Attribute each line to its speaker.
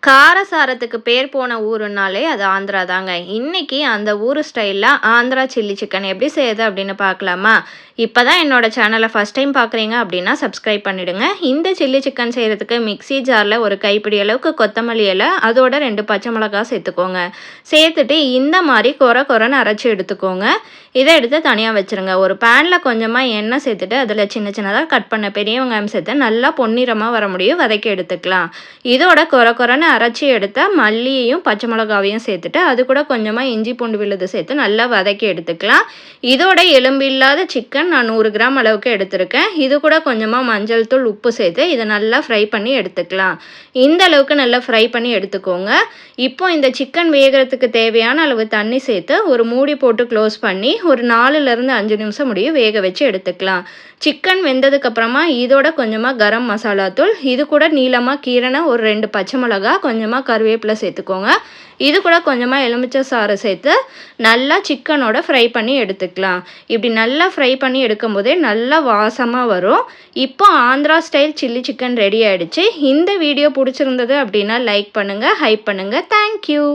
Speaker 1: காரசாரத்துக்கு பேர் போன ஊருன்னாலே அது ஆந்திரா தாங்க. இன்னைக்கு அந்த ஊரு ஸ்டைல்ல ஆந்திரா சில்லி சிக்கன் எப்படி செய்யுது அப்படின்னு பார்க்கலாமா? இப்பதான் என்னோட சேனலை ஃபர்ஸ்ட் டைம் பார்க்குறீங்க அப்படின்னா சப்ஸ்கிரைப் பண்ணிடுங்க. இந்த சில்லி சிக்கன் செய்கிறதுக்கு மிக்ஸி ஜாரில் ஒரு கைப்பிடி அளவுக்கு கொத்தமல்லி இலை, அதோட 2 பச்சை மிளகாய் சேர்த்துக்கோங்க. சேர்த்துட்டு இந்த மாதிரி கொரன்னு அரைச்சி எடுத்துக்கோங்க. இதை எடுத்து தனியாக வச்சுருங்க. ஒரு பேனில் கொஞ்சமாக எண்ணெய் சேர்த்துட்டு அதில் சின்ன சின்னதாக கட் பண்ண பெரிய வெங்காயம் சேர்த்து நல்லா பொன்னிறமாக வர முடியும் வதக்கி எடுத்துக்கலாம். இதோட கொரன்னு அரைச்சி எடுத்த மல்லியையும் பச்சை மிளகாவையும் சேர்த்துட்டு அது கூட கொஞ்சமாக இஞ்சி பூண்டு விழுது சேர்த்து நல்லா வதக்கி எடுத்துக்கலாம். இதோட எலும்பு இல்லாத சிக்கன் நான் 100 கிராம் அளவுக்கு எடுத்திருக்கேன். இது கூட கொஞ்சமாக மஞ்சள் தூள் உப்பு சேர்த்து இதை நல்லா ஃப்ரை பண்ணி எடுத்துக்கலாம். இந்த அளவுக்கு நல்லா ஃப்ரை பண்ணி எடுத்துக்கோங்க. இப்போ இந்த சிக்கன் வேகிறதுக்கு தேவையான அளவு தண்ணி சேர்த்து ஒரு மூடி போட்டு க்ளோஸ் பண்ணி ஒரு 4லேருந்து 5 நிமிஷம் முடியும் வேக வச்சு எடுத்துக்கலாம். சிக்கன் வெந்ததுக்கப்புறமா இதோட கொஞ்சமாக கரம் மசாலா தூள், இது கூட நீளமாக கீரைன ஒரு 2 பச்சை மிளகா, கொஞ்சமாக கருவேப்பிலை சேர்த்துக்கோங்க. இது கூட கொஞ்சமாக எலுமிச்சை சாறு சேர்த்து நல்லா சிக்கனோட ஃப்ரை பண்ணி எடுத்துக்கலாம். இப்படி நல்லா ஃப்ரை பண்ணி எடுக்கும்போதே நல்லா வாசமாக வரும். இப்போ Andhra style chilli chicken ready ஆகிடுச்சு. இந்த வீடியோ பிடிச்சிருந்தது அப்படின்னா லைக் பண்ணுங்கள், ஹைப் பண்ணுங்கள். தேங்க்யூ.